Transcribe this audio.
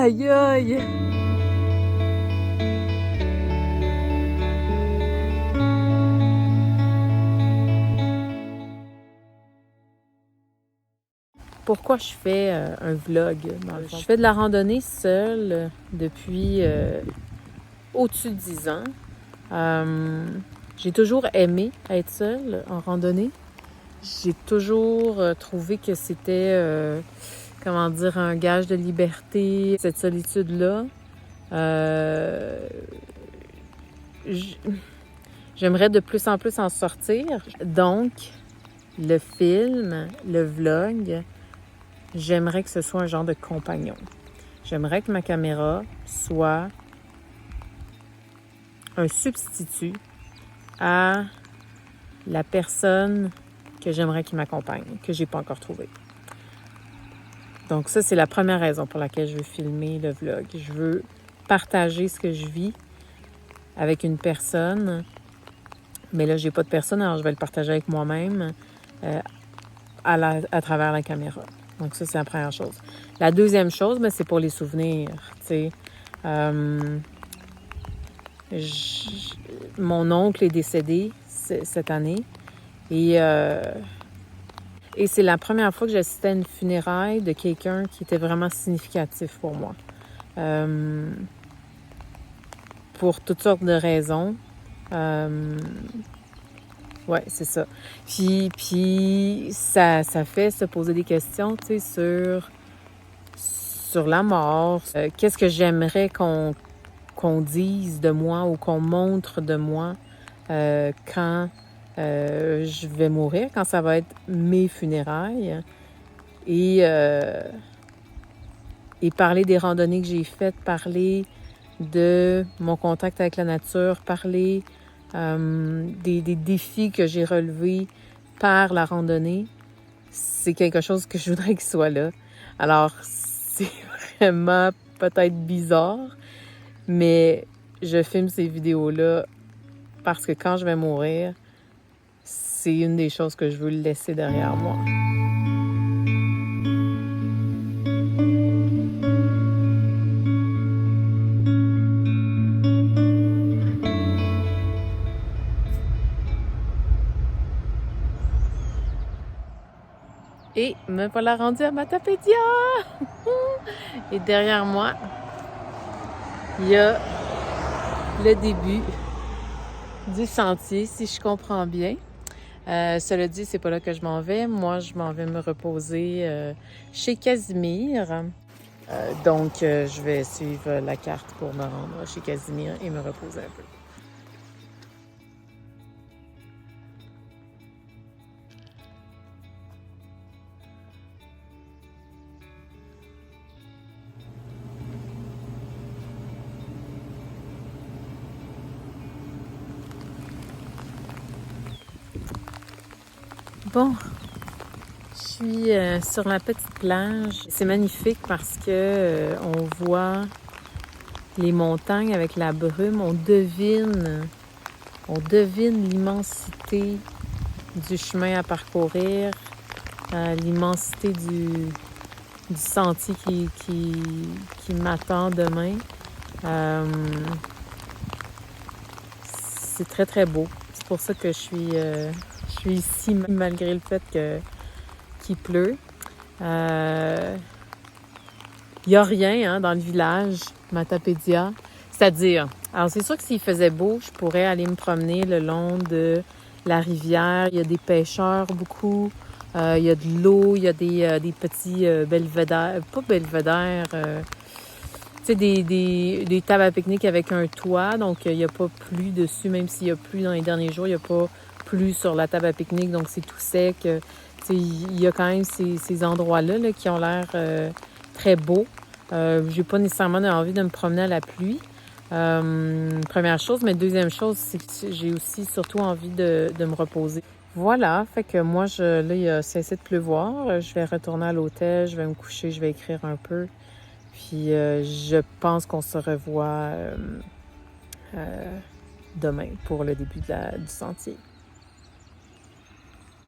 Aïe aïe! Pourquoi je fais un vlog, dans le fond? Je fais de la randonnée seule depuis au-dessus de 10 ans. J'ai toujours aimé être seule en randonnée. J'ai toujours trouvé que c'était, comment dire, un gage de liberté, cette solitude-là. J'aimerais de plus en plus en sortir. Donc, le film, le vlog, j'aimerais que ce soit un genre de compagnon. J'aimerais que ma caméra soit un substitut à la personne que j'aimerais qui m'accompagne, que j'ai pas encore trouvée. Donc ça, c'est la première raison pour laquelle je veux filmer le vlog. Je veux partager ce que je vis avec une personne, mais là, j'ai pas de personne, alors je vais le partager avec moi-même à travers la caméra. Donc ça, c'est la première chose. La deuxième chose, c'est pour les souvenirs, tu sais. Mon oncle est décédé cette année et c'est la première fois que j'assistais à une funéraille de quelqu'un qui était vraiment significatif pour moi. Pour toutes sortes de raisons. Ouais, c'est ça. Puis ça fait se poser des questions, tu sais, sur la mort. Qu'est-ce que j'aimerais qu'on dise de moi ou qu'on montre de moi quand je vais mourir, quand ça va être mes funérailles. Et parler des randonnées que j'ai faites, parler de mon contact avec la nature, parler des défis que j'ai relevés par la randonnée, c'est quelque chose que je voudrais qu'il soit là. Alors, c'est vraiment peut-être bizarre, mais je filme ces vidéos-là parce que quand je vais mourir, c'est une des choses que je veux laisser derrière moi. Et me voilà rendue à Matapédia! Et derrière moi, il y a le début du sentier, si je comprends bien. Cela dit, c'est pas là que je m'en vais. Moi, je m'en vais me reposer chez Casimir. Donc, je vais suivre la carte pour me rendre chez Casimir et me reposer un peu. Bon, je suis sur la petite plage. C'est magnifique parce que on voit les montagnes avec la brume. On devine l'immensité du chemin à parcourir, l'immensité du sentier qui m'attend demain. C'est très, très beau. C'est pour ça que je suis ici malgré le fait qu'il pleut. Il n'y a rien dans le village Matapédia. C'est-à-dire, alors c'est sûr que s'il faisait beau, je pourrais aller me promener le long de la rivière. Il y a des pêcheurs beaucoup. Il y a de l'eau. Il y a des petits belvédères. Pas belvédères. Tu sais, des tables à pique-nique avec un toit. Donc, il n'y a pas plu dessus. Même s'il y a plu dans les derniers jours, il n'y a pas plu sur la table à pique-nique. Donc, c'est tout sec. Tu sais, il y a quand même ces endroits-là là, qui ont l'air très beaux. J'ai pas nécessairement envie de me promener à la pluie. Première chose, mais deuxième chose, c'est que j'ai aussi surtout envie de me reposer. Voilà, fait que moi, là, il a cessé de pleuvoir. Je vais retourner à l'hôtel, je vais me coucher, je vais écrire un peu. Puis je pense qu'on se revoit demain pour le début du sentier.